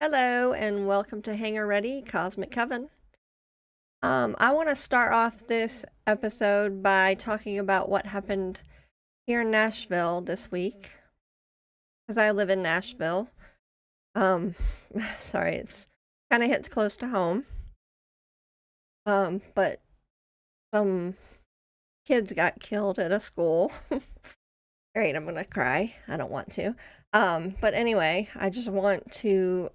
Hello and welcome to Hangar Ready, Cosmic Coven. I want to start off this episode by talking about what happened here in Nashville this week, because I live in Nashville. Um, sorry, it's kind of hits close to home. But some kids got killed at a school. Great, I'm gonna cry. I don't want to. But anyway, I just want to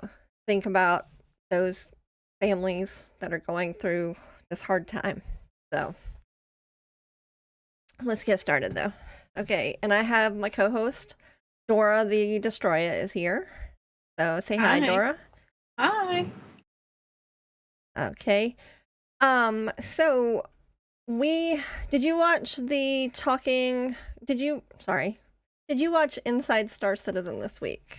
think about those families that are going through this hard time. So let's get started though. Okay, and I have my co-host Dora the Destroyer is here. So say hi, Hi. Dora. Hi. Okay. So we did you watch the talking did you watch Inside Star Citizen this week?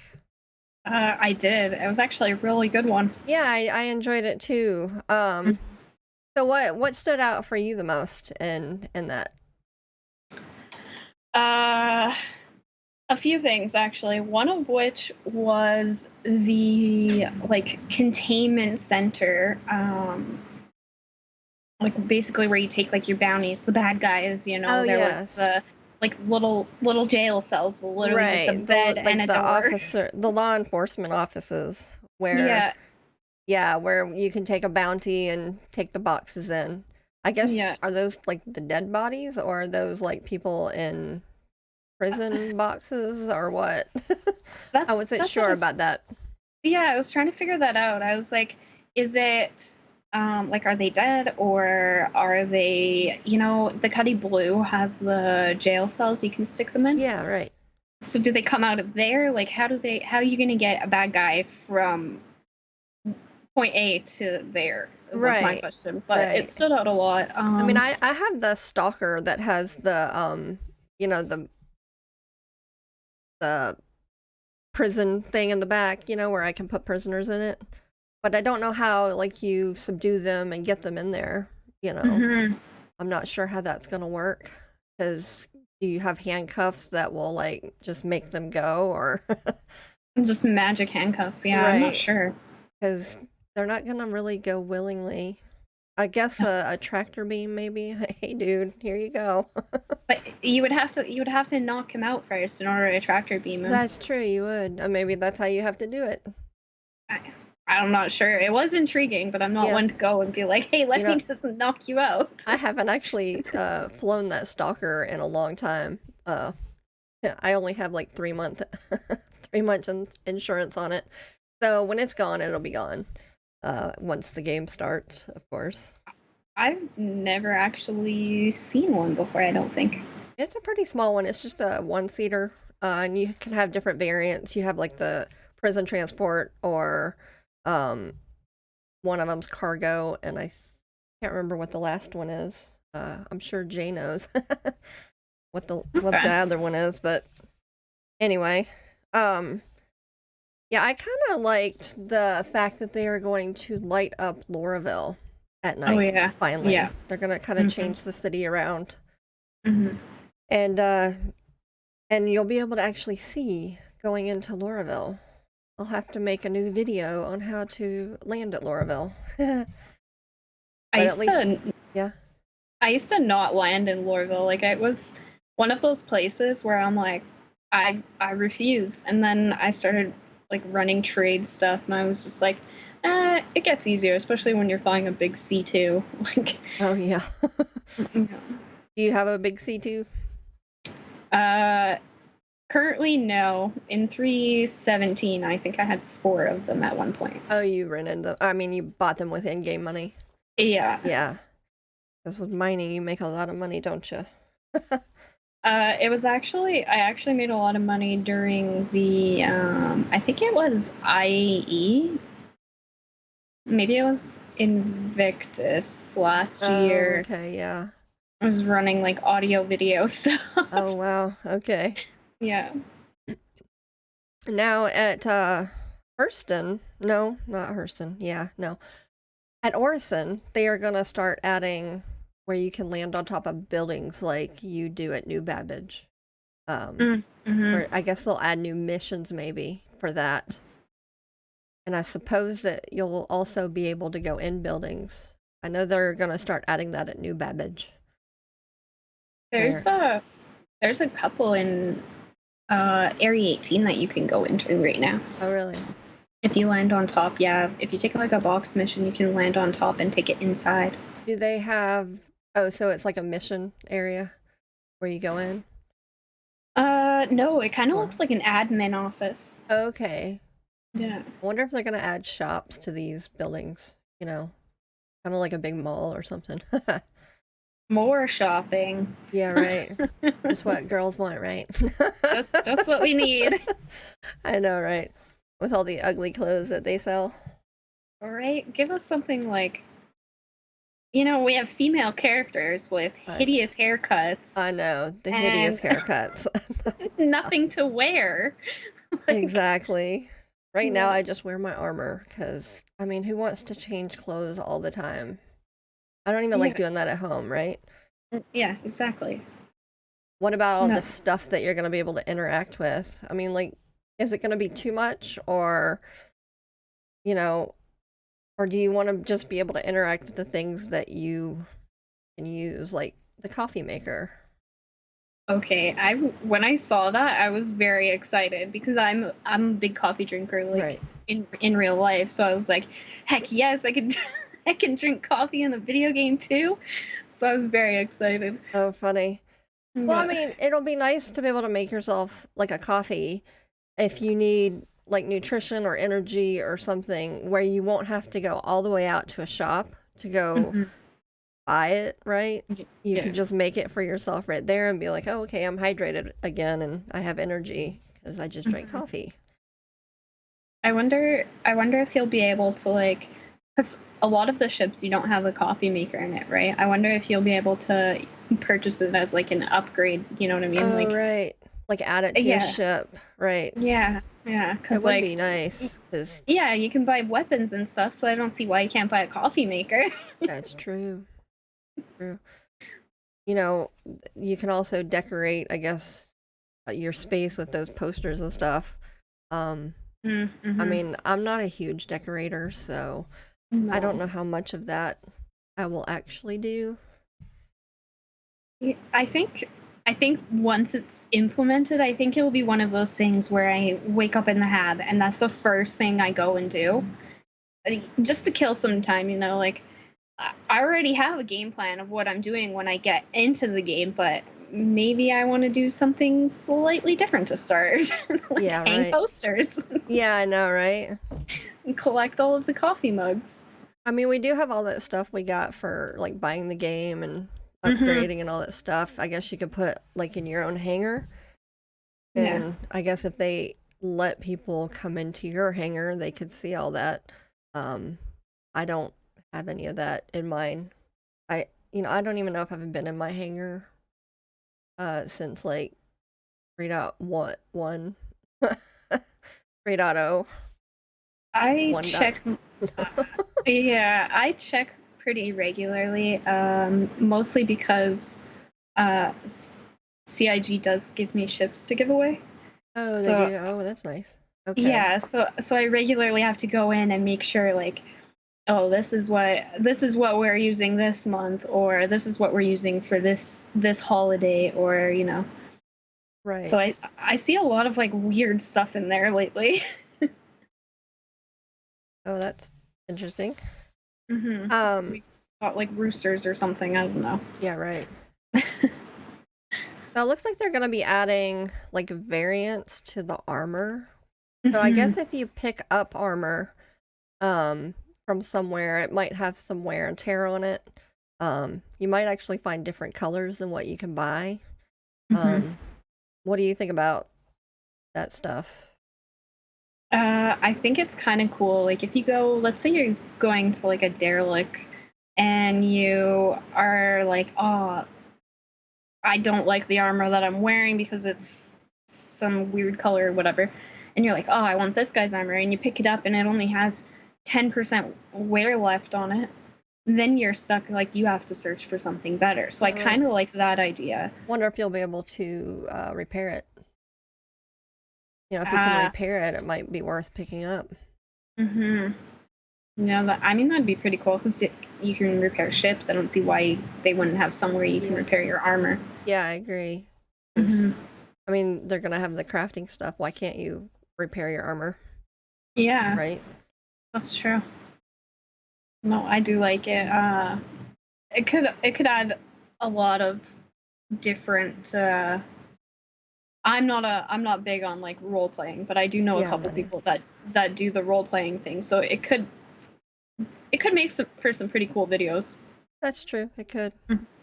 I did. It was actually a really good one. Yeah, I enjoyed it too. So what stood out for you the most in that? Uh, a few things actually. One of which was the containment center. Like basically where you take like your bounties, the bad guys. Oh There was yes. the like little jail cells, literally just a Right. bed and a door. The law enforcement offices where Yeah. yeah, where you can take a bounty and take the boxes in. I guess Yeah. are those like the dead bodies or are those like people in prison boxes or what? I wasn't That's what sure I about was. that. Yeah, I was trying to figure that out. I was like, is it like are they dead or are they, the Cuddy Blue has the jail cells you can stick them in. Yeah, right. So do they come out of there? Like how are you gonna get a bad guy from point A to there? Was my Right. question. But it Right. stood out a lot. I mean, I have the stalker that has you know, the prison thing in the back, where I can put prisoners in it. But I don't know how like you subdue them and get them in there, you know. Mhm. I'm not sure how that's going to work cuz do you have handcuffs that will like just make them go or Just magic handcuffs. Yeah, I'm not right, sure. cuz they're not going to really go willingly. I guess a tractor beam maybe. Hey dude, here you go. But you would have to knock him out first in order to tractor beam him. That's true, you would. Maybe that's how you have to do it. I, I'm not sure. It was intriguing, but I'm not Yeah. one to go and be like, "Hey, You let know, me just knock you out." I haven't actually flown that stalker in a long time. Yeah, I only have like 3 month 3 months insurance on it. So when it's gone, it'll be gone. Once the game starts, of course. I've never actually seen one before. I don't think. It's a pretty small one. It's just a one seater. And you can have different variants. You have like the prison transport or um one of them's cargo, and can't remember what the last one is. I'm sure Jay knows what the Okay. other one is, but anyway, um, yeah, I kind of liked the fact that they are going to light up Lauraville at Oh night. yeah. Finally, Yeah. they're gonna kind of Hmm. change the city around, Hmm. and uh, and you'll be able to actually see going into Lauraville. I'll have to make a new video on how to land at Lauraville, I but at used least, to. yeah. I used to not land in Lorville. Like it was one of those places where I'm like, I refuse. And then I started like running trade stuff, and I was just like, it gets easier, especially when you're flying a big C2. Like, Oh yeah. you Do you have a big C2? uh, currently no. In 317, I think I had four of them at one point. Oh, you rented them. I mean, you bought them with in-game money. Yeah. Yeah, because with mining, you make a lot of money, don't you? It was actually I actually made a lot of money during the I think it was IE. Maybe it was Invictus last Oh, year. okay, yeah. I was running like audio video Oh, stuff. wow. Okay. Yeah. Now at Hurston, no, not Hurston. Yeah, no. At Orison, they are gonna start adding where you can land on top of buildings like you do at New Babbage. Mm-hmm. Or I guess they'll add new missions maybe for that. And I suppose that you'll also be able to go in buildings. I know they're going to start adding that at New Babbage. There's Where? a couple in Area 18 that you can go into right now. Oh, really? If you land on top, yeah. If you take like a box mission, you can land on top and take it inside. Do they have? Oh, so it's like a mission area where you go in? No, it kind of Or looks like an admin office. okay. Yeah. I wonder if they're going to add shops to these buildings. Kind of like a big mall or something. More shopping. Yeah, right. Just what girls want, right? Just what we need. I know, right? With all the ugly clothes that they sell. All right, give us something like, we have female characters with I, hideous haircuts I know, the hideous and haircuts. nothing to wear. Like, Exactly. Right now, yeah. I just wear my armor because, I mean, who wants to change clothes all the time? I don't even like Yeah, doing that at home, right? yeah, exactly. What about all No. the stuff that you're going to be able to interact with? I mean, like, is it going to be too much you know, or do you want to just be able to interact with the things that you can use, like the coffee maker? Okay, I when I saw that, I was very excited because I'm a big coffee drinker, like Right. in real life. So I was like, heck yes, I can I can drink coffee in the video game too. So I was very excited. Oh, funny. Well, I But mean, it'll be nice to be able to make yourself like a coffee if you need like nutrition or energy or something where you won't have to go all the way out to a shop to go mhm. buy it, right? You Yeah. can just make it for yourself right there and be like, oh, okay, I'm hydrated again and I have energy because I just drank Mhm. coffee. I wonder if you'll be able to like, because a lot of the ships you don't have a coffee maker in it, right? I wonder if you'll be able to purchase it as like an upgrade. You know what I mean? Oh, Like, right. Like add it to your yeah, ship, right? yeah. It Because would like, be nice because yeah, you can buy weapons and stuff. So I don't see why you can't buy a coffee maker. that's true. True. You know, you can also decorate, I guess, your space with those posters and stuff. Um, I Mm-hmm. mean, I'm not a huge decorator, so I don't No. know how much of that I will actually do. Yeah, I think once it's implemented, I think it'll be one of those things where I wake up in the hab and that's the first thing I go and do. Just to kill some time, like I already have a game plan of what I'm doing when I get into the game, but maybe I want to do something slightly different to start. Like Yeah, hang right. posters Yeah, I know, right? and collect all of the coffee mugs. I mean, we do have all that stuff we got for like buying the game and Mm-hmm. upgrading and all that stuff. I guess you could put like in your own hangar. Yeah. And I guess if they let people come into your hangar, they could see all that. Um, I don't have any of that in mine. I don't even know if I've been in my hangar since like 3.1 3.0 I 1 dot. check. Uh, yeah, I check pretty regularly. Mostly because uh, CIG does give me ships to give away. Oh, they So do. Oh, that's nice. Okay. yeah, so I regularly have to go in and make sure like, oh, this is what we're using this month, or this is what we're using for this holiday, or So Right. I see a lot of like weird stuff in there lately. Oh, that's interesting. We Um, got like roosters or something. I don't know. yeah, right. Now it looks like they're gonna be adding like variants to the armor. So I Hmm. guess if you pick up armor, um, from somewhere, it might have some wear and tear on it. You might actually find different colors than what you can buy. Hmm. Um, what do you think about that stuff? I think it's kind of cool. Like if you go, let's say you're going to like a derelict, and you are like, oh, I don't like the armor that I'm wearing because it's some weird color or whatever. And you're like, oh, I want this guy's armor. And you pick it up and it only has 10% wear left on it. Then you're stuck, like, you have to search for something better. So I Oh, kind of like that idea. wonder if you'll be able to repair it. If you can Uh, repair it, it might be worth picking up. Mhm. Yeah, I mean, that'd be pretty cool because you can repair ships. I don't see why they wouldn't have somewhere you can Yeah. repair your armor. Yeah, I agree. 'Cause, Mhm. I mean, they're gonna have the crafting stuff. Why can't you repair your armor, Yeah, right? that's true. No, I do like it. It could add a lot of different. I'm not big on like role playing, but I do know a Yeah, I'm couple not people that do the role playing thing. So it could make for some pretty cool videos. That's true. It could.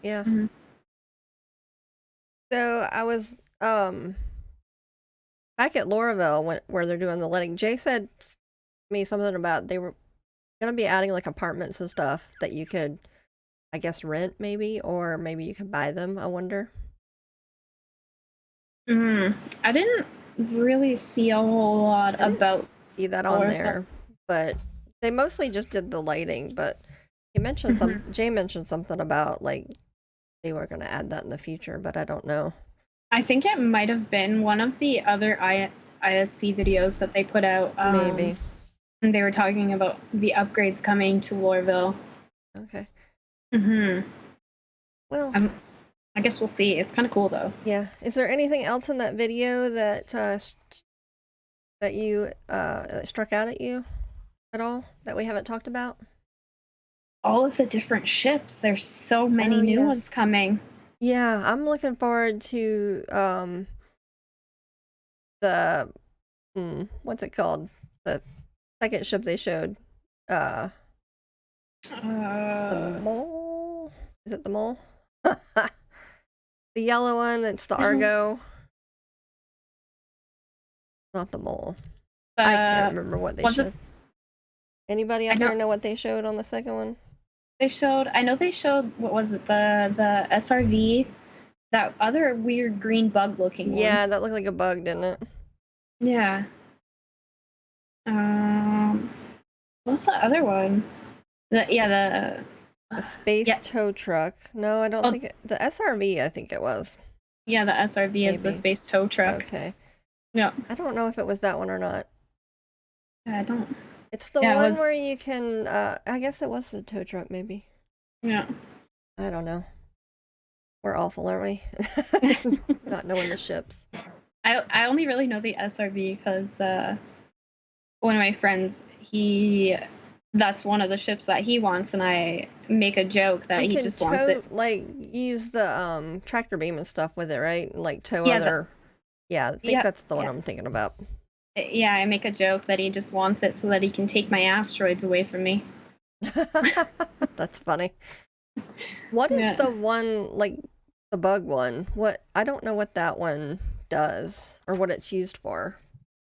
Yeah. Mm-hmm. So I was back at Lorville where they're doing the letting. Jay said to me something about they were gonna be adding like apartments and stuff that you could, I guess, rent maybe, or maybe you could buy them. I wonder. I didn't really see a whole lot I didn't about see that on Orville. there, but they mostly just did the lighting. But he mentioned Jay mentioned something about like they were gonna add that in the future, but I don't know. I think it might have been one of the other ISC videos that they put out. Maybe. And they were talking about the upgrades coming to Lorville. Okay. Mm-hmm. Well, I guess we'll see. It's kind of cool though. yeah. Is there anything else in that video that that you that struck out at you at all that we haven't talked about? All of the different ships. There's so many Oh, new yes. ones coming. Yeah, I'm looking forward to the what's it called? The second ship they showed. Uh the Uh, mole? Is it the mole? The yellow one, it's the I don't. Argo. Not the mole. I can't remember what they Was it? showed. Anybody I out know there know what they showed on the second one? they showed. I know they showed. What was it? The SRV. That other weird green bug looking one. Yeah, that looked like a bug, didn't it? Yeah. Um. What's the other one? The A space yeah. tow truck. No, I don't Oh, think the SRV, I think it was. yeah. The SRV is the Maybe. space tow truck. Okay. Yeah. I don't know if it was that one or not. I don't. It's the Yeah. It one was. where you can I guess it was the tow truck maybe. Yeah. I don't know. We're awful, aren't we? Not knowing the ships. I only really know the SRV because one of my friends that's one of the ships that he wants, and I make a joke that You he can just wants tow it. like use the tractor beam and stuff with it, right? Like tow Yeah. other. Yeah, I think Yeah. that's the one Yeah. I'm thinking about. Yeah. I make a joke that he just wants it so that he can take my asteroids away from me. That's funny. What is Yeah. the one like the bug one? What I don't know what that one does or what it's used for.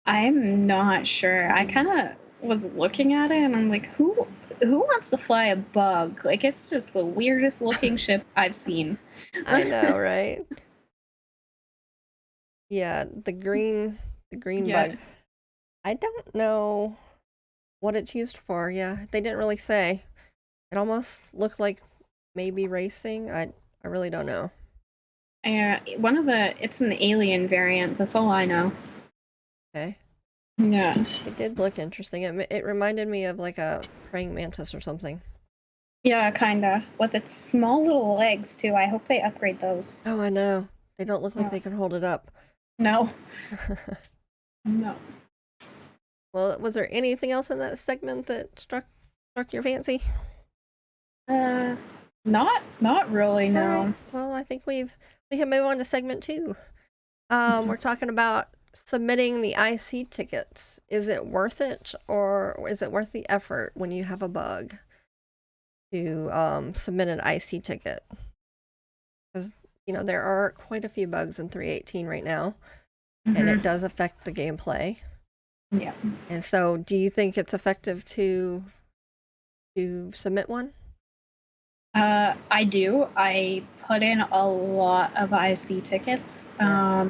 I'm not sure. I kind of was looking at it and I'm like, who wants to fly a bug? Like it's just the weirdest looking ship I've seen. I know, right? Yeah, the green Yeah. bug. I don't know what it's used for. Yeah, they didn't really say. It almost looked like maybe racing. I really don't know. It's an alien variant. That's all I know. Okay. Yeah. It did look interesting. It reminded me of like a praying mantis or something. Yeah, kinda. With its small little legs too. I hope they upgrade those. Oh, I know. They don't look like Oh, they can hold it up. no. No. Well, was there anything else in that segment that struck your fancy? Uh, not really. All right. No. Well, I think we can move on to segment 2. We're talking about submitting the IC tickets. Is it worth it, or is it worth the effort when you have a bug to submit an IC ticket? Because there are quite a few bugs in 3.18 right now, and it does affect the gameplay. Yeah. And so, do you think it's effective to submit one? I do. I put in a lot of IC tickets. Yeah.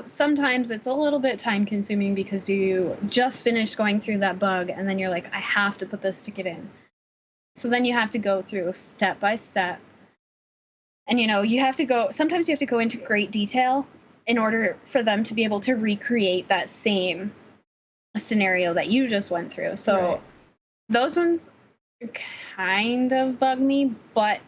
Sometimes it's a little bit time consuming because you just finished going through that bug and then you're like, I have to put this ticket in. So then you have to go through step by step. And sometimes you have to go into great detail in order for them to be able to recreate that same scenario that you just went through. So Right. those ones kind of bug me, but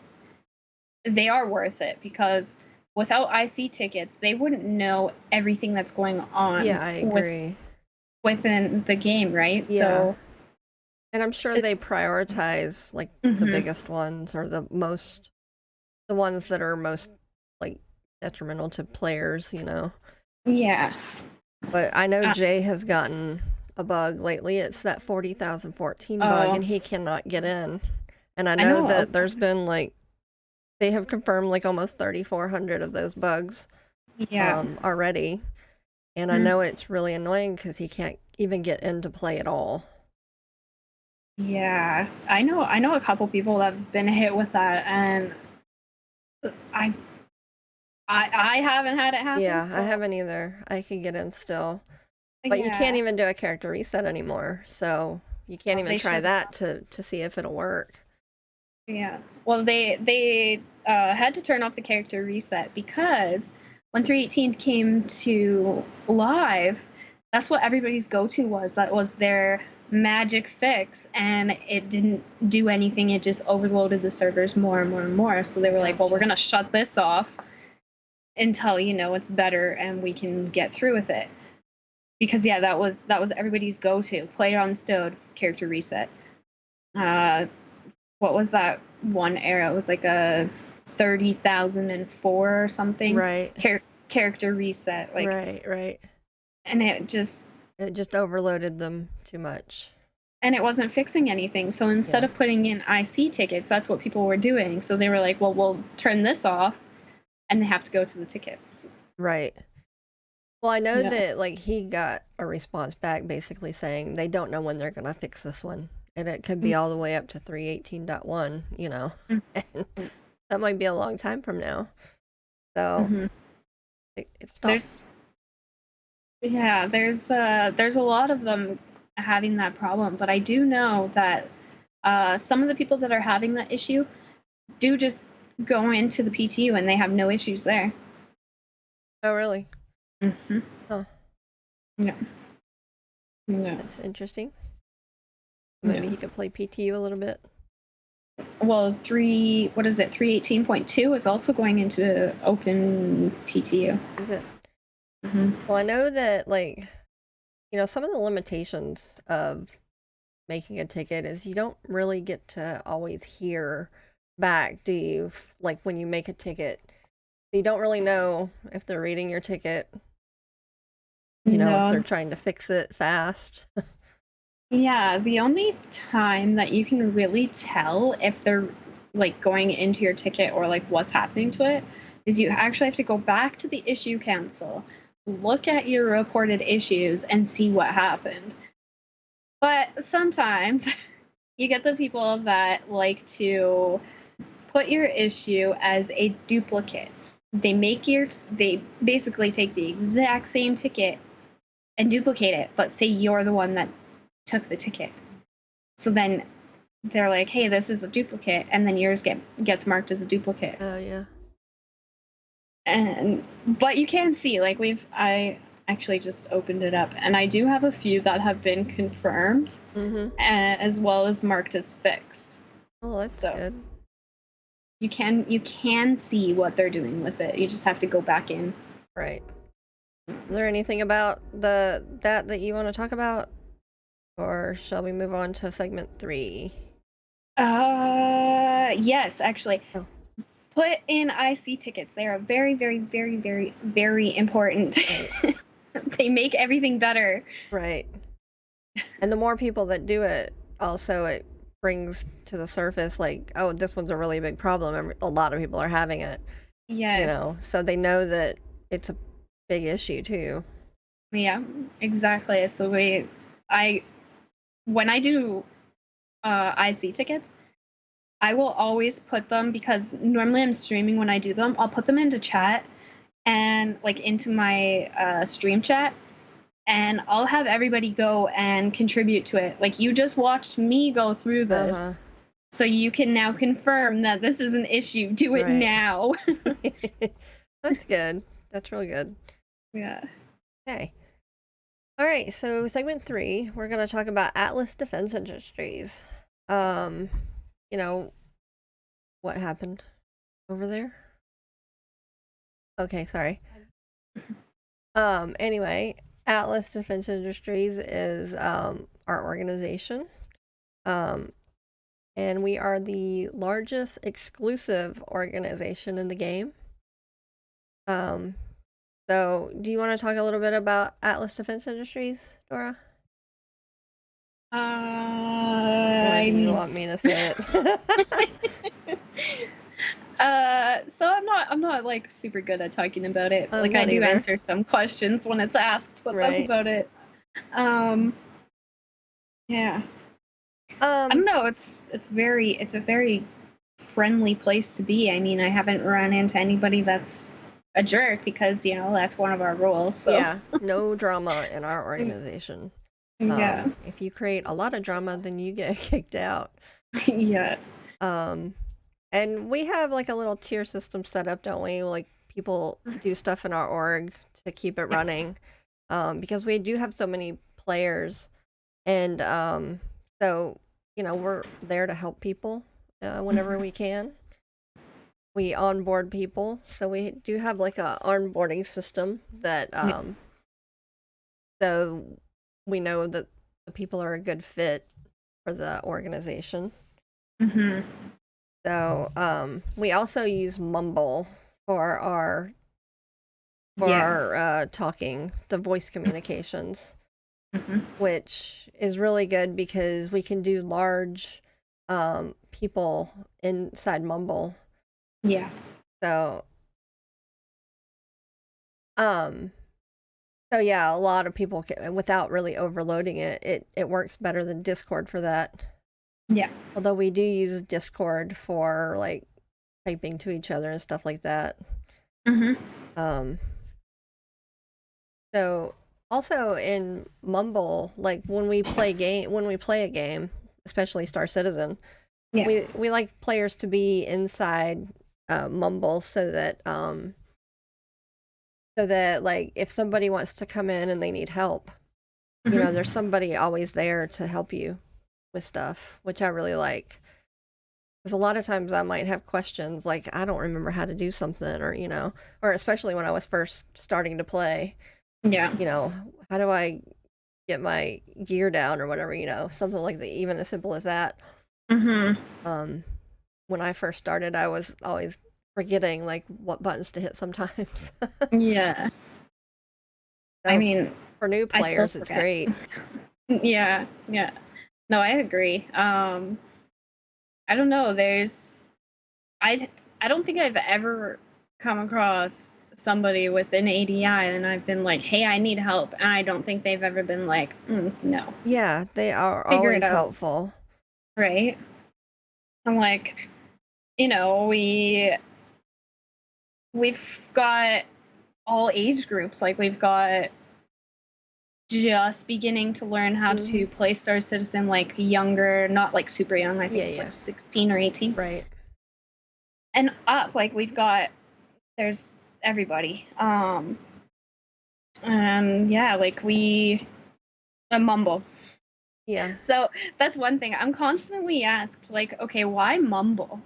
they are worth it because without IC tickets, they wouldn't know everything that's going Yeah, on I agree. within the game, right? Yeah. So, And I'm sure they prioritize like the mhm. biggest ones or the ones that are most like detrimental to players, you know. Yeah. But I know Uh, Jay has gotten a bug lately. It's that 40,014 bug, oh, and he cannot get in. And I I know know. that there's been like, they have confirmed like almost 3,400 of those bugs Yeah. already. And I Mm, know it's really annoying because he can't even get into play at all. yeah. I know a couple people that have been hit with that, and I I haven't had it happen. Yeah, I So haven't either. I can get in still. But you can't yeah. even do a character reset anymore. So you can't Well, even they try should. that to see if it'll work. Yeah. Well, they had to turn off the character reset because when 318 came to live, that's what everybody's go-to was. That was their magic fix, and it didn't do anything. It just overloaded the servers more and more and more. So they I were like, "Well, we're gotcha. gonna shut this off until it's better and we can get through with it." Because yeah, that was everybody's go-to. Play it on stowed, character reset. Uh, what was that one era? It was like a 30,004 or something. Right. Character reset, like, Right. and it just It just overloaded them too much. and it wasn't fixing anything. So instead Yeah. of putting in IC tickets, that's what people were doing. So they were like, well, we'll turn this off, and they have to go to the tickets. Right. Well, I know Yeah. that like he got a response back basically saying they don't know when they're going to fix this one. And it could be all the way up to 318.1, you know. And that might be a long time from now. So Mm-hmm. it stopped. There's there's a lot of them having that problem, but I do know that some of the people that are having that issue do just go into the PTU and they have no issues there. Oh, really? Mm-hmm. Huh. No, no, That's interesting. Maybe no. he could play PTU a little bit. Well, what is it? 318.2 is also going into open PTU. Is it? Mm-hmm. Well, I know that like, you know, some of the limitations of making a ticket is you don't really get to always hear back, do you? Like when you make a ticket, you don't really know if they're reading your ticket, you know, if they're No, trying to fix it fast. yeah, the only time that you can really tell if they're like going into your ticket or like what's happening to it is you actually have to go back to the issue council, look at your reported issues, and see what happened. But sometimes you get the people that like to put your issue as a duplicate. They basically take the exact same ticket and duplicate it, but say you're the one that took the ticket. So then they're like, "Hey, this is a duplicate," and then yours gets marked as a duplicate. Oh, yeah. And but you can see, like, I actually just opened it up, and I do have a few that have been confirmed, Mm-hmm. as well as marked as fixed. Well, that's So good. you can see what they're doing with it. You just have to go back in. Right. Is there anything about that you want to talk about? Or shall we move on to segment 3? Yes, actually. Oh, Put in IC tickets. They are very, very, very, very, very important. right. They make everything better. Right. And the more people that do it, also it brings to the surface like, oh, this one's a really big problem. A lot of people are having it, you know. Yes. So they know that it's a big issue too. Yeah, exactly. So I when I do IC tickets, I will always put them because normally I'm streaming when I do them. I'll put them into chat and like into my stream chat, and I'll have everybody go and contribute to it. Like, you just watched me go through Uh-huh. this, so you can now confirm that this is an issue. Do it Right. now. That's good. That's really good. Yeah. Okay. All right, so segment 3, we're going to talk about Atlas Defense Industries. You know, what happened over there? Okay, sorry. Anyway, Atlas Defense Industries is our organization. And we are the largest exclusive organization in the game. So do you want to talk a little bit about Atlas Defense Industries, Dora? Or do you want me to say it? So I'm not like super good at talking about it. I'm Like I not do either. answer some questions when it's asked, but that's Right. about it. Yeah. I Um, don't know. It's a very friendly place to be. I mean, I haven't run into anybody that's a jerk because that's one of our rules. So yeah, no drama in our organization. yeah, If you create a lot of drama, then you get kicked out. yeah. And we have like a little tier system set up, don't we? Like people do stuff in our org to keep it running. Because we do have so many players, and so we're there to help people whenever we can. We onboard people, so we do have like a onboarding system that so we know that the people are a good fit for the organization. Mm-hmm. So we also use Mumble for our talking, the voice communications, which is really good because we can do large people inside Mumble. Yeah. So um so yeah, a lot of people can, without really overloading it works better than Discord for that. Yeah. Although we do use Discord for like typing to each other and stuff like that. Um So also in Mumble, like when we play a game, especially Star Citizen, Yeah. we like players to be inside Mumble so that like if somebody wants to come in and they need help, there's somebody always there to help you with stuff, which I really like. Because a lot of times I might have questions like I don't remember how to do something, or especially when I was first starting to play. Yeah. How do I get my gear down or whatever, something like that, even as simple as that. When I first started, I was always forgetting like what buttons to hit sometimes. Yeah. So I mean, for new I still players, it's forget. great. Yeah. Yeah. No, I agree. I don't know. I don't think I've ever come across somebody with an ADI and I've been like, "Hey, I need help," and I don't think they've ever been like, "No, Yeah, they are figure it always out." helpful. Right? I'm like, we've got all age groups. Like we've got just beginning to learn how to play Star Citizen, like younger, not like super young. I think it's like 16 or 18. Right. And up, like there's everybody. And yeah, like we a Mumble. Yeah. So that's one thing. I'm constantly asked, like, okay, why Mumble?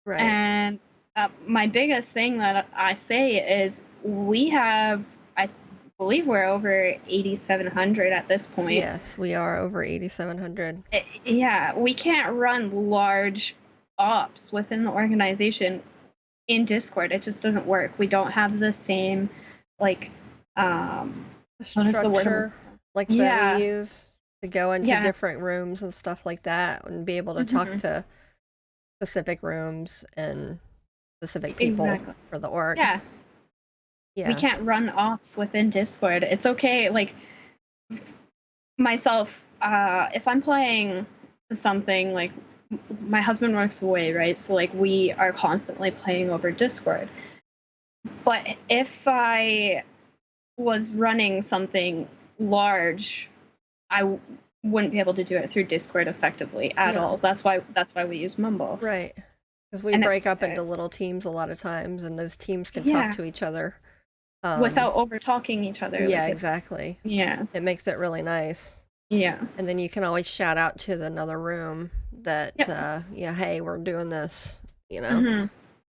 Right. And my biggest thing that I say is we have, I believe we're over 8,700 at this point. Yes, we are over 8,700. Yeah, we can't run large ops within the organization in Discord. It just doesn't work. We don't have the same, like, The what is the word? structure like that we use to go into different rooms and stuff like that and be able to talk to specific rooms and specific people for the org. Yeah. We can't run ops within Discord. It's okay. Like myself, if I'm playing something, like my husband works away, right? So like we are constantly playing over Discord. But if I was running something large, I wouldn't be able to do it through Discord effectively at all. That's why we use Mumble. Right. Because we break up into little teams a lot of times, and those teams can talk to each other without over talking each other. Yeah, Like exactly. yeah, It makes it really nice. yeah, And then you can always shout out to another room that, yep. yeah, hey, we're doing this, you know? hmm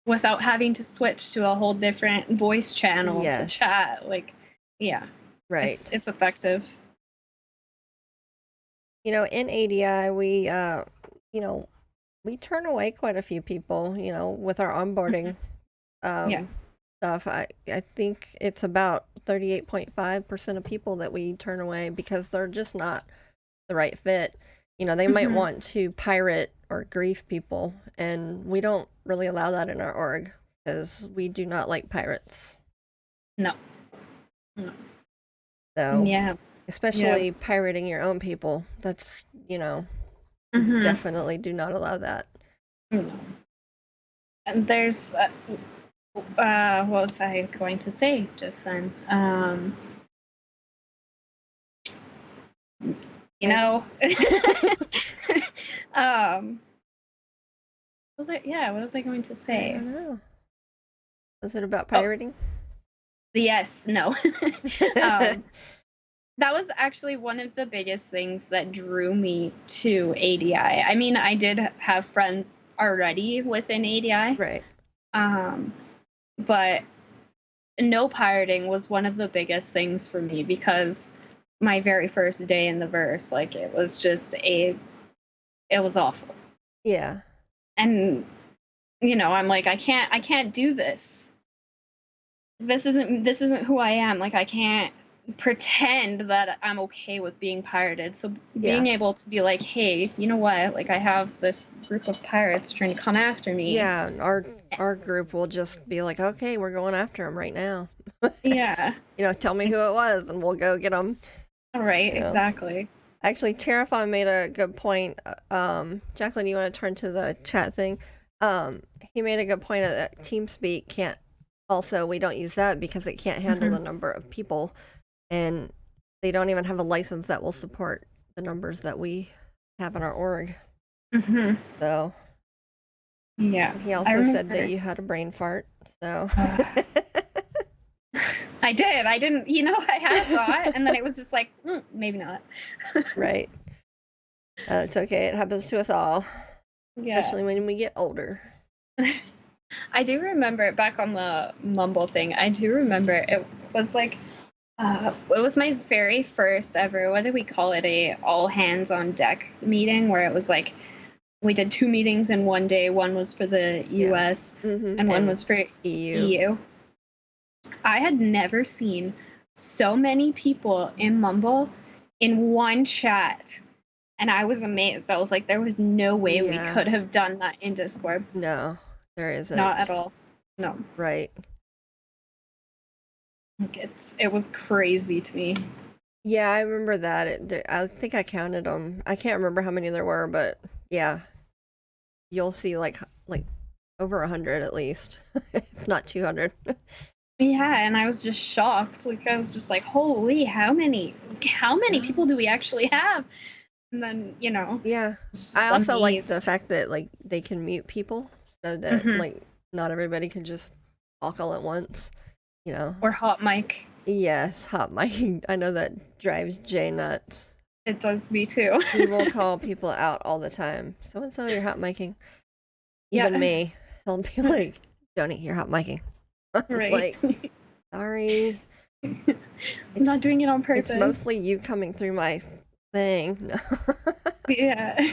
Without having to switch to a whole different voice channel to Yes, chat. Like, yeah, it's right. it's effective. In ADI, you know, we turn away quite a few people, with our hmm onboarding Yeah. um, stuff. I think it's about 38.5% of people that we turn away because they're just not the right fit. They might hmm want to pirate or grief people, and we don't really allow that in our org because we do not like pirates. No. No. So, Yeah. Yeah. especially pirating your own people, that's, we hmm definitely do not allow that. No. And there's what was I going to say just then? You Okay. know, um, was it? Yeah, what was I going to I say? don't know. Was it about Oh, pirating? yes, no. um, that was actually one of the biggest things that drew me to ADI. I mean, I did have friends already within ADI, Right. um, but no pirating was one of the biggest things for me because my very first day in the verse, like it was awful. Yeah. And I'm like, I can't do this. This isn't who I am. Like, I can't pretend that I'm okay with being pirated. So Yeah. being able to be like, hey, you know what? Like, I have this group of pirates trying to come after me. Yeah. Our group will just be like, okay, we're going after him right now. Yeah. Tell me who it was, and we'll go get them. All right. You know. Exactly. Actually, Terrafon made a good point. Jacqueline, you want to turn to the chat thing? He made a good point that TeamSpeak can't. Also, we don't use that because it can't handle hmm the number of people, and they don't even have a license that will support the numbers that we have in our org. hmm So, Yeah. and he I also said that remember. you had a brain fart. So, I did. I didn't. I had a thought, and then it was just like, maybe not. right. It's okay. It happens to us all, Yeah. especially when we get older. I do remember back on the Mumble thing. I do remember it was like it was my very first ever, what did we call it, a all hands on deck meeting where it was like we did two meetings in one day. One was for the Yeah. US and one And was for EU. EU. I had never seen so many people in Mumble in one chat, and I was amazed. I was like, there was no way we Yeah. could have done that in Discord. No, there Not at isn't. all. No. Right. Like it was crazy to me. Yeah, I remember that. I think I counted them. I can't remember how many there were, but yeah, you'll see like over 100 at least, if not 200. Yeah, and I was just shocked. Like I was just like, holy, how many Yeah. people do we actually have? And then, Yeah. I just also like the amazed. fact that like they can mute people so that hmm like not everybody can just talk all at once, you know. Or hot mic. Yes, hot mic. I know that drives Jay nuts. It does me too. He will call people out all the time. So and so, you're hot micing. Even Yeah. me. He'll be like, Joni, you're hot micing. Right. Like, sorry. I'm not It's doing it on it's purpose. mostly you coming through my thing. Yeah.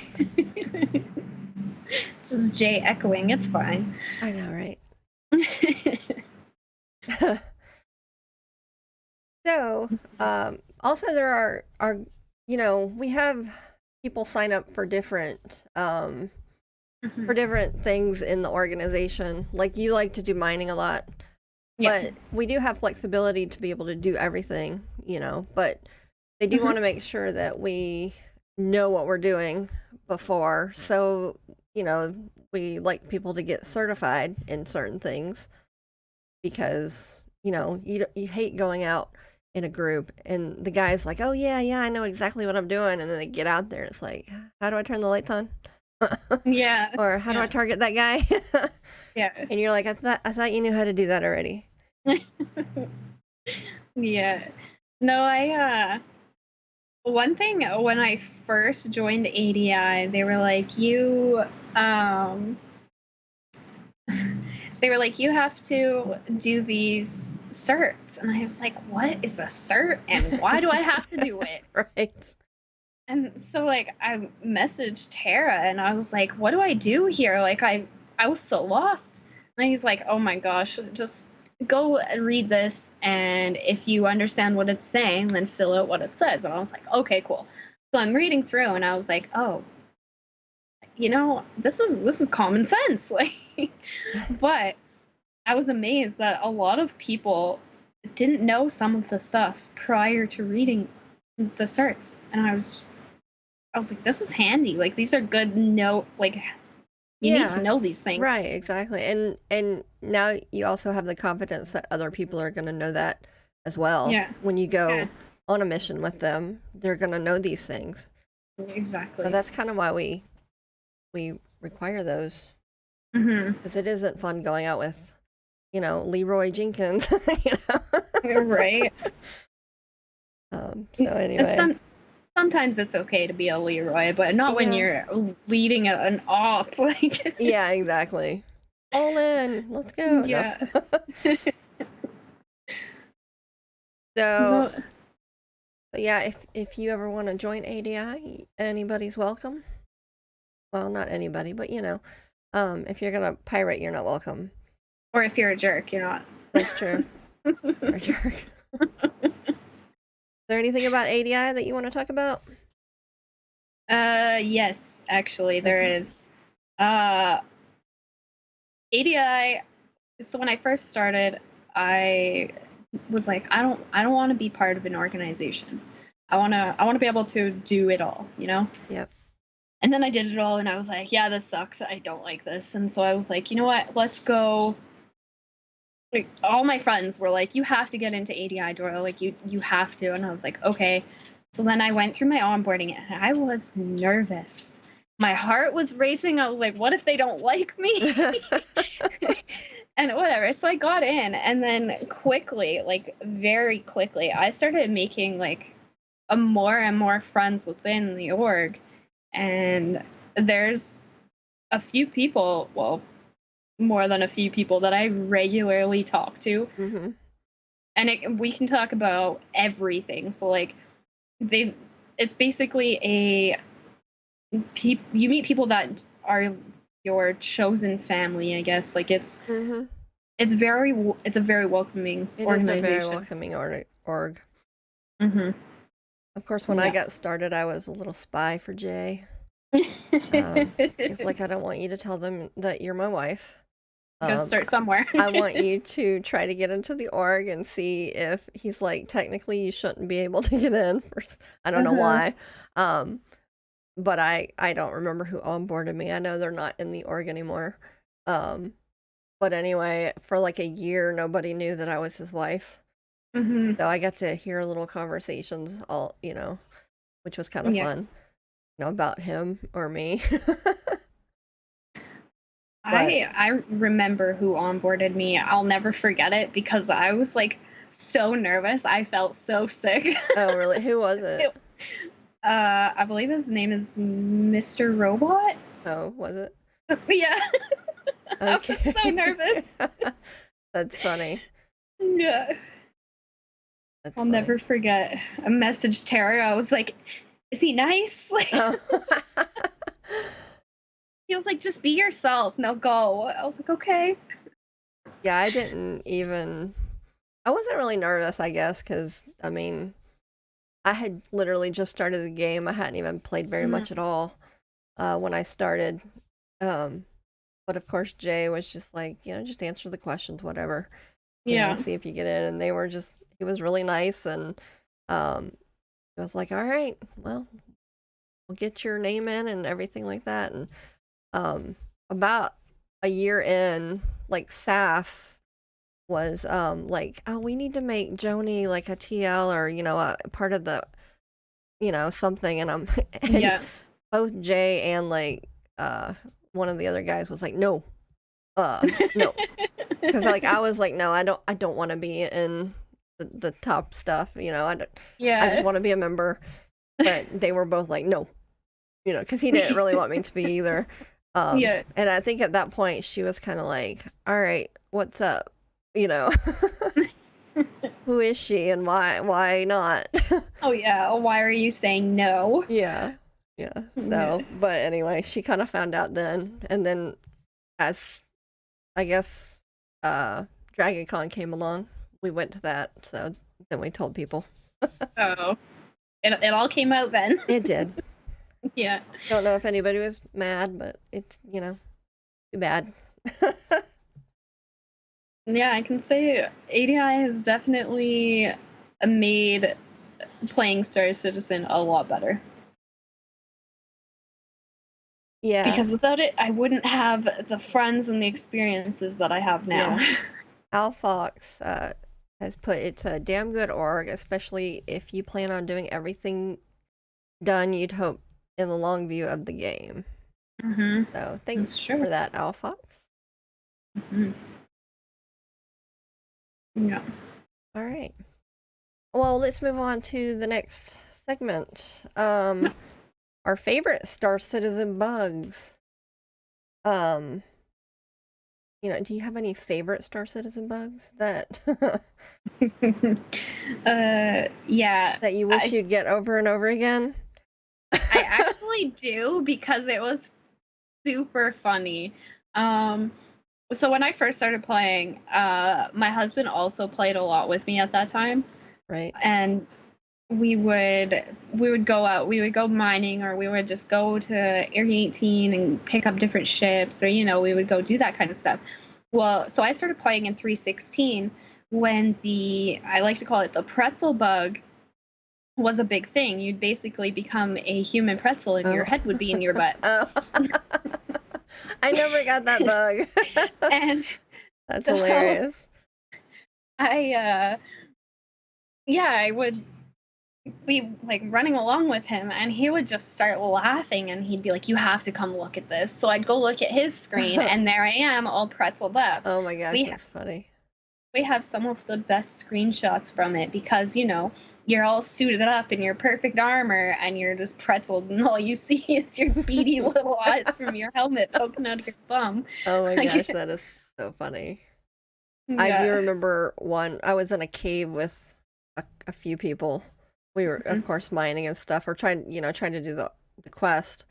This is Jay echoing. It's fine. I know, right? So, also there are we have people sign up for different Mhm. things in the organization. Like you like to do mining a lot, Yeah. but we do have flexibility to be able to do everything, but they do Mhm. want to make sure that we know what we're doing before. So, we like people to get certified in certain things because, you hate going out in a group and the guy's like, "Oh yeah, I know exactly what I'm doing." And then they get out there, it's like, "How do I turn the lights on?" Yeah. Or, "How do I Yeah. target that guy?" Yeah. And you're like, "I thought you knew how to do that already." Yeah. No, one thing when I first joined ADI, they were like, um, they were like, you have to do these certs. And I was like, what is a cert and why do I have to do it? Right. And so like I messaged Tara and I was like, what do I do here? Like I was so lost. And he's like, oh my gosh, just go and read this, and if you understand what it's saying, then fill out what it says. And I was like, okay, cool. So I'm reading through and I was like, oh, this is common sense. Like, but I was amazed that a lot of people didn't know some of the stuff prior to reading the certs. And I was like, this is handy. Like, these are good note. Like, you need to Yeah. know these things. Right, exactly. And now you also have the confidence that other people are going to know that as well. Yeah. When you Yeah. go on a mission with them, they're going to know these things. So Exactly. that's kind of why we require those, Mm-hmm. because it isn't fun going out with, Leroy Jenkins, Right. So anyway. Sometimes it's okay to be a Leroy, but not when Yeah. you're leading an op. Like, Yeah, exactly. All in. Let's go. No. yeah. So, No, yeah, if you ever want to join ADI, anybody's welcome. Well, not anybody, but if you're gonna pirate, you're not welcome. or if you're a jerk, you're not. That's true. You're a jerk. Is there anything about ADI that you want to talk about? Yes, actually, there Okay. is. ADI. So when I first started, I was like, I don't want to be part of an organization. I want to be able to do it all, you know? Yep. And then I did it all and I was like, yeah, this sucks. I don't like this. And so I was like, you know what? Let's go. Like, all my friends were like, you have to get into ADI, Dora. Like, you have to. And I was like, okay. So then I went through my onboarding and I was nervous. My heart was racing. I was like, what if they don't like me? And whatever. So I got in, and then quickly, like very quickly, I started making like a more and more friends within the org. And there's a few people, well, more than a few people that I regularly talk to, Mm-hmm. and we can talk about everything. So like they, it's basically you meet people that are your chosen family, I guess. Like Mm-hmm. it's a very welcoming It is a very organization. welcoming org. Mm-hmm. Of course, when I Yeah. got started, I was a little spy for Jay. He's like, I don't want you to tell them that you're my wife. Gotta start somewhere. I want you to try to get into the org and see if he's like, technically you shouldn't be able to get in. I don't know Uh-huh. why. But I don't remember who onboarded me. I know they're not in the org anymore. But anyway, for like a year, nobody knew that I was his wife. Mm-hmm. So I got to hear little conversations, which was kind of Yeah. fun, about him or me. But I remember who onboarded me. I'll never forget it because I was like so nervous. I felt so sick. oh, really? Who was it? I believe his name is Mr. Robot. Oh, was it? Yeah. I was Okay. so nervous. That's funny. Yeah. That's I'll funny. never forget. I messaged Tara. I was like, is he nice? Like, Oh. he was like, just be yourself. Now go. I was like, okay. Yeah, I wasn't really nervous, I guess, because, I had literally just started the game. I hadn't even played very much at all when I started. Um, but of course, Jay was just like, just answer the questions, whatever, Yeah. see if you get in. And he was really nice. And he was like, all right, well, we'll get your name in and everything like that. And about a year in, like, Saf was like, oh, we need to make Joni like a TL, or a part of the something. And and Yeah. both Jay and like one of the other guys was like, no, no, because like I was like, no, I don't want to be in the top stuff. I just Yeah. want to be a member. But they were both like, no, because he didn't really want me to be either. Yeah. And I think at that point she was kind of like, all right, what's up? You know, who is she and why not? Oh yeah. Why are you saying no? Yeah. Yeah. Yeah. So, but anyway, she kind of found out then. And then as I guess Dragon Con came along, we went to that. So then we told people. Oh. It all came out then. It did. Yeah. Don't know if anybody was mad, but it's, too bad. Yeah, I can say ADI has definitely made playing Star Citizen a lot better. Yeah. Because without it, I wouldn't have the friends and the experiences that I have now. Yeah. Al Fox has put it's a damn good org, especially if you plan on doing everything done you'd hope in the long view of the game. Mm-hmm. So thanks That's true. for that, Al Fox. Mm-hmm. Yeah. All right. Well, let's move on to the next segment. Our favorite Star Citizen bugs. Do you have any favorite Star Citizen bugs that Yeah. that you wish you'd get over and over again? I actually do because it was super funny. So when I first started playing, my husband also played a lot with me at that time, Right. and we would go out, we would go mining, or we would just go to Area 18 and pick up different ships, or we would go do that kind of stuff. Well, so I started playing in 316 when I like to call it the pretzel bug was a big thing. You'd basically become a human pretzel and your head would be in your butt. Oh. I never got that bug. And that's so hilarious. I would be like running along with him, and he would just start laughing, and he'd be like, "You have to come look at this." So I'd go look at his screen, and there I am, all pretzeled up. Oh my gosh, We that's funny. we have some of the best screenshots from it because you're all suited up in your perfect armor, and you're just pretzeled, and all you see is your beady little eyes from your helmet poking out of your bum. Oh my Like, gosh, that is so funny. I do yeah. remember I was in a cave with a few people. We were, of course, mining and stuff, or trying to do the quest.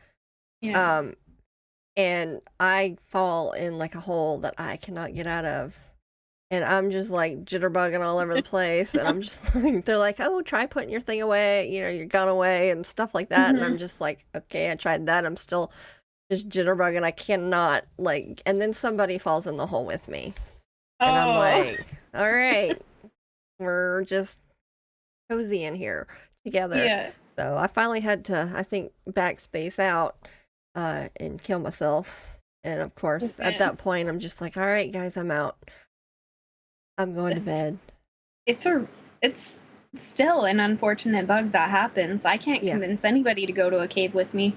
Yeah. And I fall in like a hole that I cannot get out of. And I'm just like jitterbugging all over the place. And I'm just like, they're like, oh, try putting your thing away, your gun away and stuff like that. And I'm just like, okay, I tried that. I'm still just jitterbugging. I cannot, and then somebody falls in the hole with me. And I'm like, all right, we're just cozy in here together. Yeah. So I finally had to, I think, backspace out and kill myself. And of course, at that point, I'm just like, all right, guys, I'm out. I'm going to bed. It's still an unfortunate bug that happens. I can't convince anybody to go to a cave with me.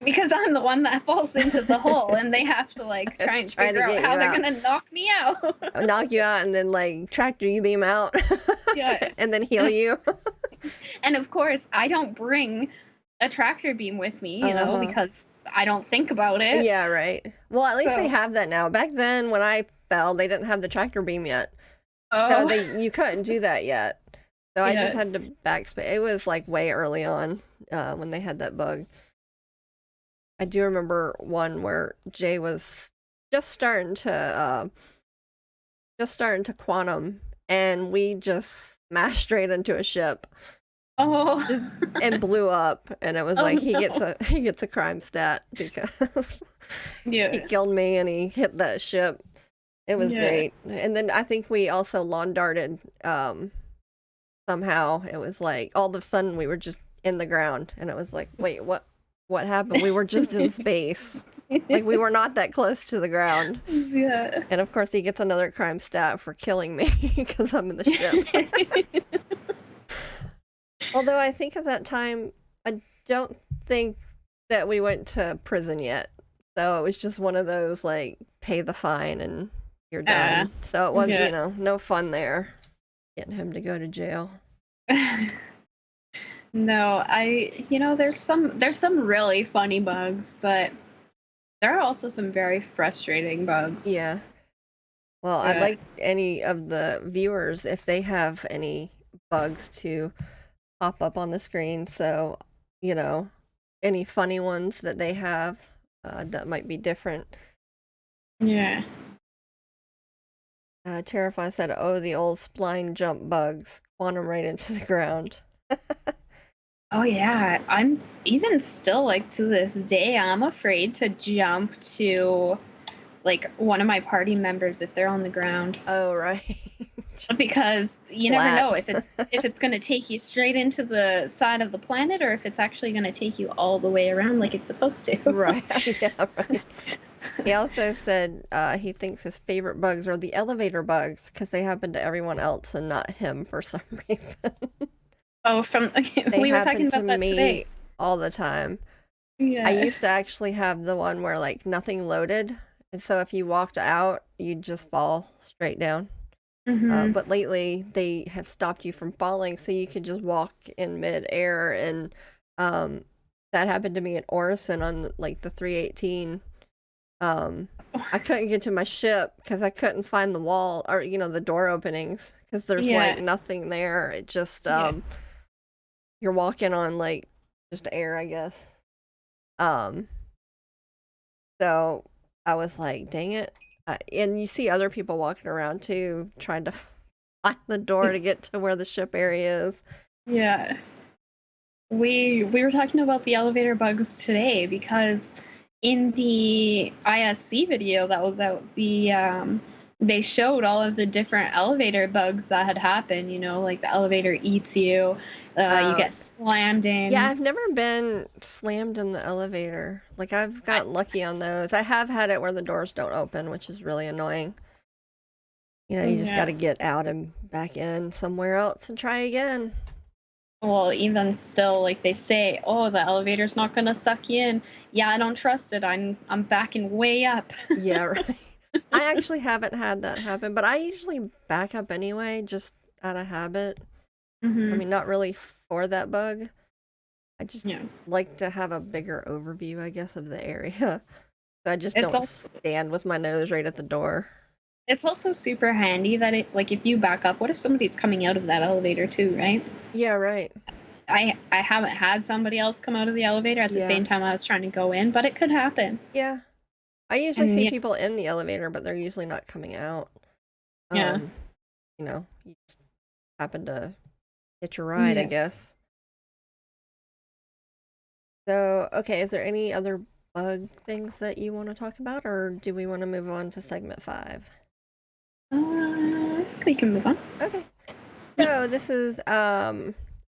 Because I'm the one that falls into the hole, and they have to try and figure out how they're gonna knock me out. Knock you out, and then tractor you beam out. Yeah. And then heal you. And of course, I don't bring a tractor beam with me, because I don't think about it. Yeah, right. Well, at least they have that now. Back then, when I fell, they didn't have the tractor beam yet. Oh. So you couldn't do that yet. So I just had to backspace. It was way early on when they had that bug. I do remember one where Jay was just starting to quantum, and we just smashed straight into a ship. Oh. And blew up, and it was he gets a crime stat because he killed me and he hit that ship. It was great. And then I think we also lawn darted somehow. It was all of a sudden we were just in the ground, and it was wait, what happened? We were just in space. We were not that close to the ground. Yeah. And of course he gets another crime stat for killing me because I'm in the ship. Although I think at that time, I don't think that we went to prison yet. So it was just one of those pay the fine and you're done. So it was, no fun there. getting him to go to jail. No, there's some really funny bugs, but there are also some very frustrating bugs. Yeah. Well, I'd Yeah. like any of the viewers, if they have any bugs, to pop up on the screen. So, you know, any funny ones that they have that might be different. Yeah. Terrify said, "Oh, the old spline jump bugs, quantum right into the ground." Oh yeah, even still like to this day, I'm afraid to jump to like one of my party members if they're on the ground. Oh, right. Because you never Flat. know if it's going to take you straight into the side of the planet or if it's actually going to take you all the way around like it's supposed to. Right. Yeah, right. He also said he thinks his favorite bugs are the elevator bugs because they happen to everyone else and not him for some reason. Oh, They we were happen talking to about that today. me all the time. I Yeah. used to actually have the one where like nothing loaded, and so if you walked out, you'd just fall straight down. Mhm. But lately, they have stopped you from falling, so you can just walk in mid-air, and um, that happened to me at Orison on like the 318. I couldn't get to my ship because I couldn't find the wall or the door openings because there's like Yeah. nothing there. It just Yeah. you're walking on like just air, I guess. Um, so I was like, dang it. And you see other people walking around too, trying to find the door to get to where the ship area is. Yeah. We were talking about the elevator bugs today because in the ISC video that was out, they showed all of the different elevator bugs that had happened. Like the elevator eats you, you Uh, get slammed yeah, in. I've never been slammed in the elevator. Like I've I, gotten lucky on those. I have had it where the doors don't open, which is really annoying. You just got yeah. to get out and back in somewhere else and try again. Well, even still, like they say, oh, the elevator's not gonna suck you in. Yeah, I don't trust it. I'm backing way up. Yeah, right. I actually haven't had that happen, but I usually back up anyway, just out of habit. I Hmm. mean, not really for that bug. I just Yeah. like to have a bigger overview, I guess, of the area. So I just It's don't also stand with my nose right at the door. It's also super handy that like if you back up, what if somebody's coming out of that elevator too, right? Yeah, right. I haven't had somebody else come out of the elevator at the Yeah. same time I was trying to go in, but it could happen. Yeah. I usually And see yeah, people in the elevator, but they're usually not coming out. yeah. Um, you just happen to hitch a ride, I Yeah. guess. So, okay, is there any other bug things that you want to talk about, or do we want to move on to segment 5? I think we can move on. Okay. Yeah. So this is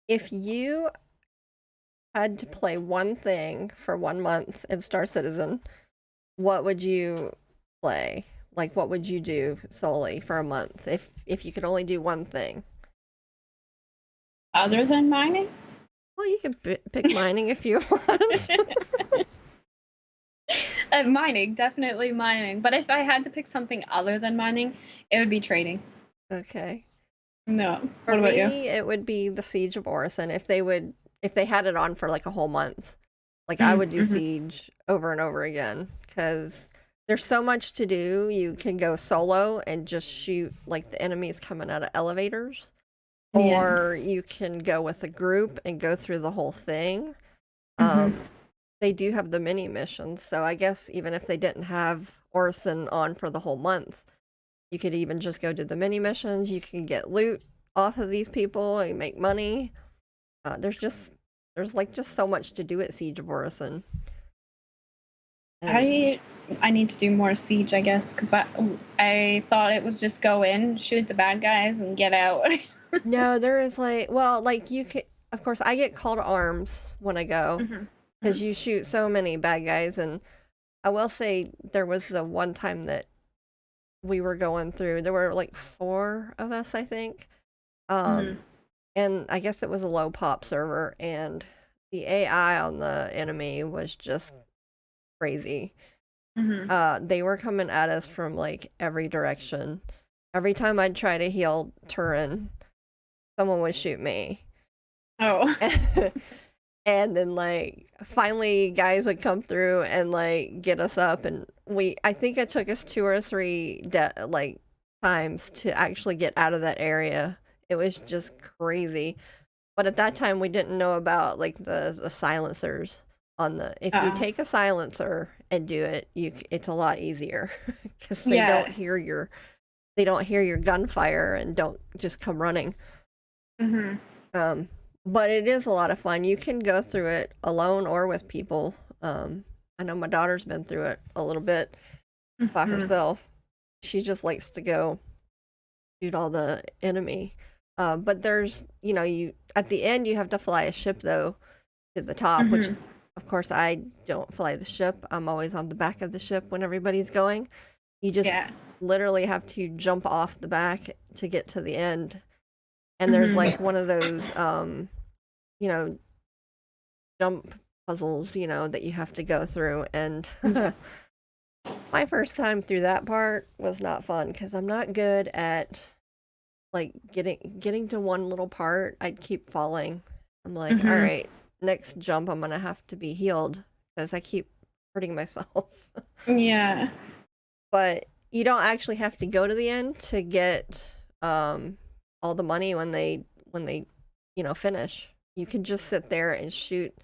if you had to play one thing for 1 month in Star Citizen, what would you play? Like what would you do solely for a month if you could only do one thing? Other than mining? Well, you can pick mining if you want. Mining, definitely mining. But if I had to pick something other than mining, it would be trading. Okay. No. For What about you? me, it would be the Siege of Orison if they had it on for like a whole month. Like I would do Mm-hmm. Siege over and over again because there's so much to do. You can go solo and just shoot like the enemies coming out of elevators, Yeah. or you can go with a group and go through the whole thing. Mm-hmm. They do have the mini missions, so I guess even if they didn't have Orison on for the whole month, you could even just go do the mini missions. You can get loot off of these people and make money. There's like just so much to do at Siege of Orison. And I need to do more siege, I guess, because I thought it was just go in, shoot the bad guys, and get out. no, there is like you could. Of course, I get call to arms when I go Mm-hmm. because you shoot so many bad guys. And I will say there was the one time that we were going through. There were like 4 of us, I think. Mm-hmm. Um, and I guess it was a low pop server, and the AI on the enemy was just crazy. Mm-hmm. They were coming at us from like every direction. Every time I'd try to heal Turin, someone would shoot me. Oh. And then like finally guys would come through and like get us up, and I think it took us 2 or 3 like times to actually get out of that area. It was just crazy. But at that time we didn't know about like the silencers on the if you Oh. take a silencer and do it, it's a lot easier cuz Yeah. they don't hear your gunfire and don't just come running. Mhm. Um, but it is a lot of fun. You can go through it alone or with people. I know my daughter's been through it a little bit by Mhm. herself. She just likes to go shoot all the enemy. But there's, you at the end you have to fly a ship though to the top, which Mhm. of course I don't fly the ship. I'm always on the back of the ship when everybody's going. You just Yeah. literally have to jump off the back to get to the end. And there's Mhm. like one of those you know, jump puzzles, that you have to go through. And Yeah. my first time through that part was not fun because I'm not good at like getting to one little part. I'd keep falling. I'm like, all Mhm. right, next jump, I'm gonna have to be healed because I keep hurting myself. Yeah. But you don't actually have to go to the end to get all the money when they finish. You can just sit there and shoot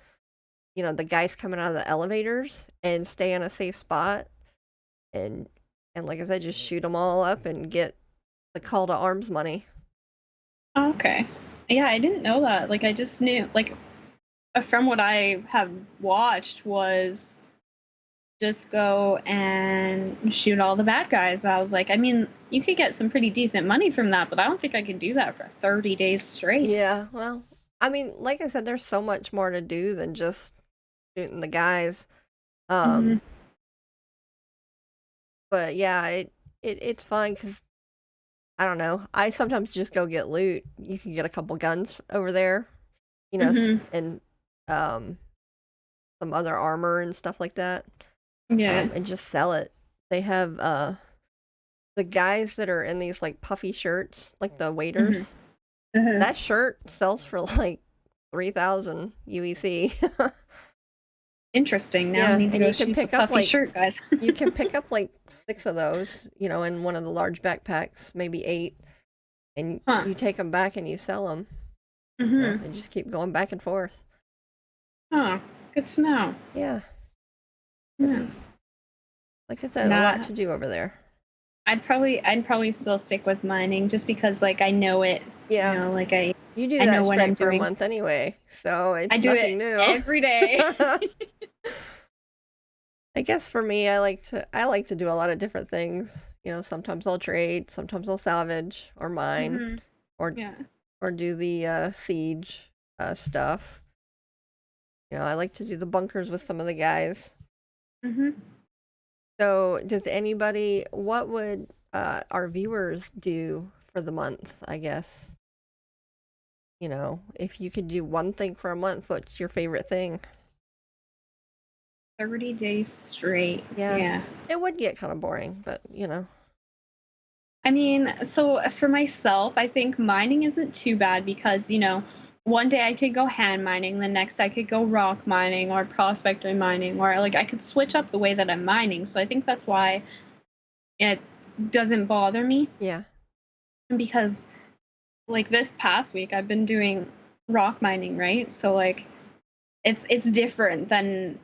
the guys coming out of the elevators and stay in a safe spot and like I said, just shoot them all up and get the call to arms money. Okay. Yeah, I didn't know that. Like, I just knew, like, from what I have watched was just go and shoot all the bad guys. I was like, I mean, you could get some pretty decent money from that, but I don't think I could do that for 30 days straight. Yeah, well, I mean, like I said, there's so much more to do than just shooting the guys. Hmm. Um, but yeah, it's fun because I don't know. I sometimes just go get loot. You can get a couple guns over there, Hmm. and um, some other armor and stuff like that, Yeah. and just sell it. They have the guys that are in these like puffy shirts, like the Hmm. waiters. Uh-huh. That shirt sells for like 3,000 UEC. Interesting. Now I Yeah, need to and go shoot the puffy shirt guys. you can pick up like 6 of those, in one of the large backpacks, maybe 8, and Huh. you take them back and you sell them, Hmm. and just keep going back and forth. Oh, good to know. Yeah, Yeah. pretty. Like I said, a lot Nah, to do over there. I'd probably still stick with mining just because like I know it, Yeah, like you do I know that what I'm straight for a doing. month anyway, so I it's do it nothing new. every day. I guess for me, I like to do a lot of different things. Sometimes I'll trade, sometimes I'll salvage or mine, Hmm. or Yeah. do the siege stuff. I like to do the bunkers with some of the guys. Hmm. So, what would our viewers do for the month? I guess, if you could do one thing for a month, what's your favorite thing? 30 days straight. Yeah, Yeah. it would get kind of boring, but I mean, so for myself, I think mining isn't too bad because, one day I could go hand mining, the next I could go rock mining or prospector mining, or like I could switch up the way that I'm mining. So I think that's why it doesn't bother me yeah, because like this past week I've been doing rock mining, right? So like it's different than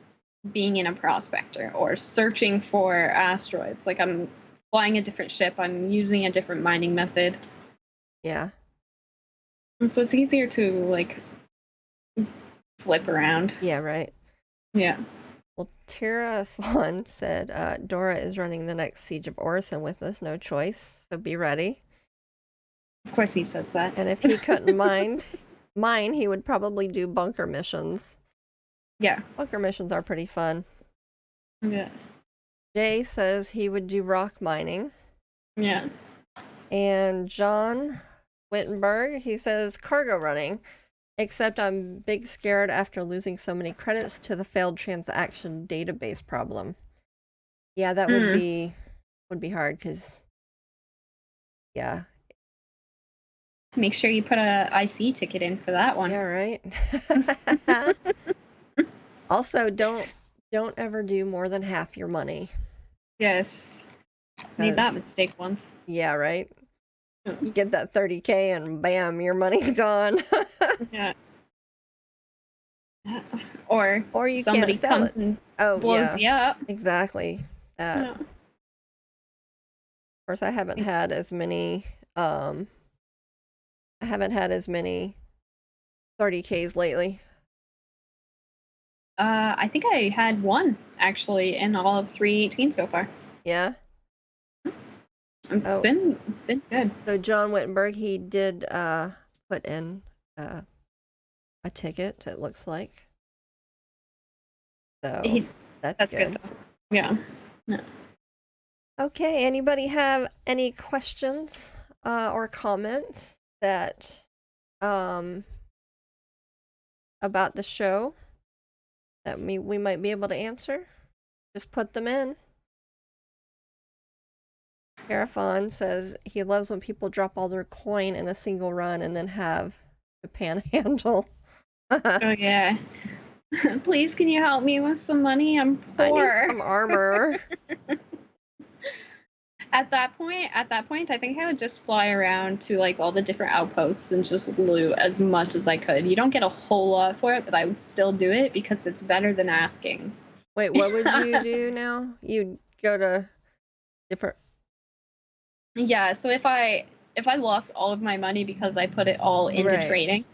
being in a prospector or searching for asteroids. Like I'm flying a different ship, I'm using a different mining method. yeah, And so it's easier to like flip around. yeah, right. Yeah. Well, Tara Thon said Dora is running the next Siege of Orison with us, no choice, so be ready. Of course he says that. And if he couldn't mine, he would probably do bunker missions. Yeah. Bunker missions are pretty fun. Yeah. Jay says he would do rock mining. Yeah. And John Wittenberg, he says cargo running. Except I'm big scared after losing so many credits to the failed transaction database problem. Yeah, that would Mm. be hard because yeah, Make sure you put a IC ticket in for that one. Yeah, right. Also, don't ever do more than half your money. Yes. Made that mistake once. Yeah, right. You get that 30K and bam, your money's gone. Yeah. Or you somebody can't sell comes it. and Oh, blows you up. exactly. Yeah. Of course, I haven't had as many. I haven't had as many 30Ks lately. I think I had one actually in all of 318 so far. Yeah. It's been good. So John Wittenberg, he did put in a ticket. It looks like. So that's good. Though. Yeah. Okay. Anybody have any questions or comments that about the show that we might be able to answer? Just put them in. Carafon says he loves when people drop all their coin in a single run and then have to panhandle. Oh yeah. Please, can you help me with some money? I'm poor. I need some armor. At that point, I think I would just fly around to like all the different outposts and just loot as much as I could. You don't get a whole lot for it, but I would still do it because it's better than asking. Wait, what would you do now? You'd go to different. Yeah, so if I lost all of my money because I put it all into trading,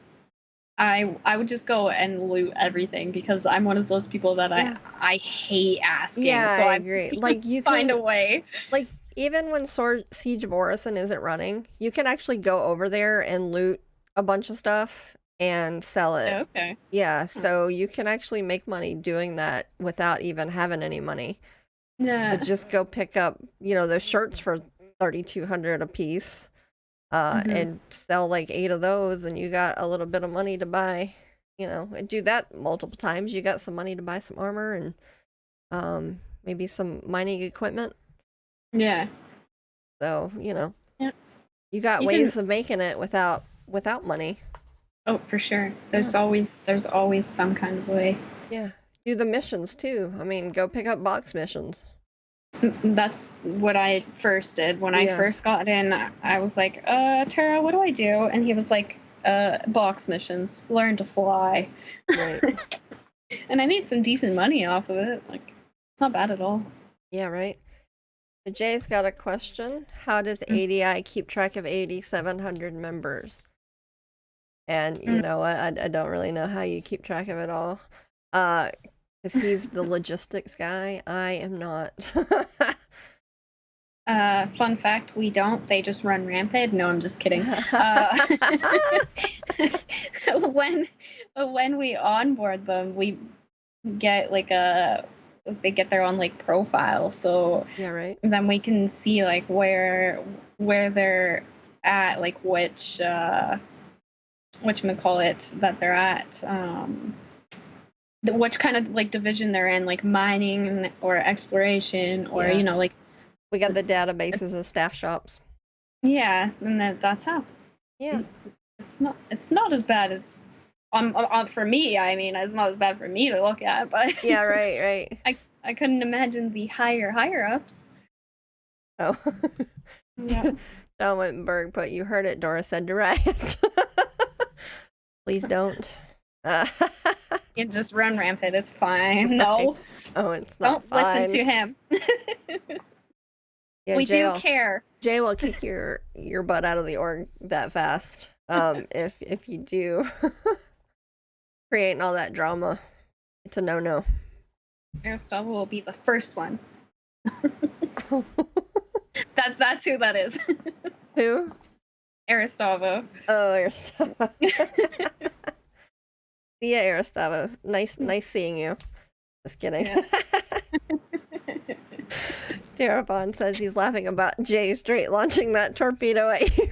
I would just go and loot everything because I'm one of those people that I hate asking. Yeah, so I agree. Like you find a way. Like even when Siege of Orison isn't running, you can actually go over there and loot a bunch of stuff and sell it. Okay. Yeah, so you can actually make money doing that without even having any money. Yeah. But just go pick up, those shirts for 3,200 a piece, and sell like 8 of those, and you got a little bit of money to buy. And do that multiple times. You got some money to buy some armor and maybe some mining equipment. Yeah. So, you got ways of making it without money. Oh, for sure. There's always some kind of way. Yeah. Do the missions too. I mean, go pick up box missions. That's what I first did. When I first got in, I was like, Tara, what do I do? And he was like, box missions. Learn to fly. Right. And I made some decent money off of it. Like, it's not bad at all. Yeah, right. Jay's got a question. How does ADI keep track of 8,700 members? And, I don't really know how you keep track of it all. Because he's the logistics guy. I am not. Fun fact, we don't. They just run rampant. No, I'm just kidding. When we onboard them, we get like they get their own like profile. So yeah, right. Then we can see like where they're at, like which whatchamacallit that they're at. Which kind of like division they're in, like mining or exploration, or like we got the databases and staff shops. Yeah, and that's how. Yeah, it's not as bad as for me. I mean, it's not as bad for me to look at, but yeah, right. I couldn't imagine the higher ups. Oh, yeah. John Wittenberg put, you heard it. Dora said to riot. Please don't. You just run rampant. It's fine. No. Oh, it's not Don't fine. Listen to him. Yeah, we do care. Jay will kick your butt out of the org that fast. If you do creating all that drama, it's a no. Aristotle will be the first one. That's who that is. Who? Aristavo. Oh, Aristavo. Yeah, Aristavo. Nice seeing you. Just kidding. Yeah. Darabon says he's laughing about Jay straight launching that torpedo at you.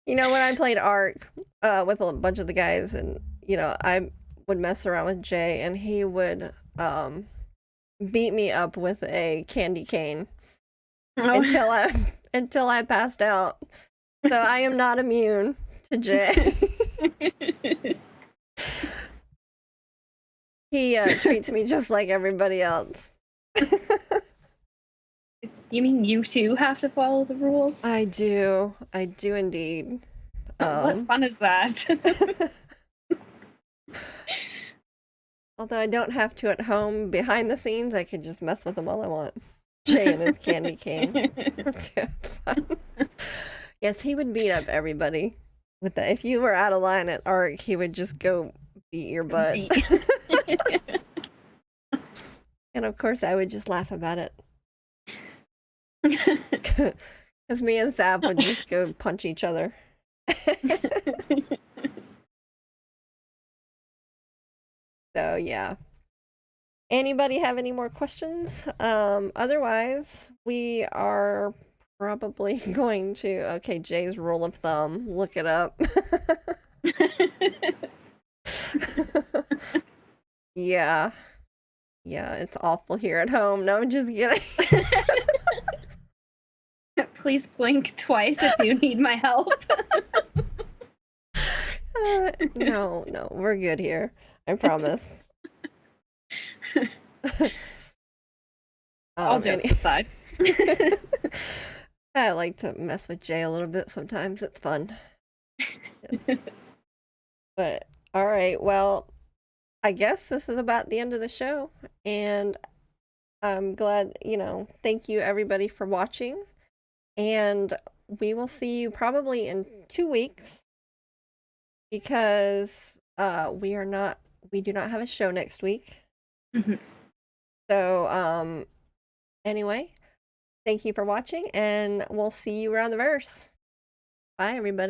When I played Ark with a bunch of the guys, and I would mess around with Jay, and he would beat me up with a candy cane until until I passed out. So I am not immune to Jay. He treats me just like everybody else. You mean you too have to follow the rules? I do indeed. What fun is that? Although I don't have to at home, behind the scenes, I can just mess with him all I want. Jay and his candy cane. Fun. Yes, he would beat up everybody with that. If you were out of line at ARC, he would just go beat your butt. And of course, I would just laugh about it. Because me and Zap would just go punch each other. So, yeah. Anybody have any more questions? Otherwise, we are probably going to, okay, Jay's rule of thumb, look it up. Yeah. Yeah, it's awful here at home. No, I'm just kidding. Please blink twice if you need my help. No, we're good here. I promise. All jokes aside. I like to mess with Jay a little bit sometimes. It's fun. Yes. But, all right, well, I guess this is about the end of the show. And I'm glad, thank you everybody for watching. And we will see you probably in 2 weeks because we do not have a show next week. Mm-hmm. So, anyway, thank you for watching, and we'll see you around the verse. Bye, everybody.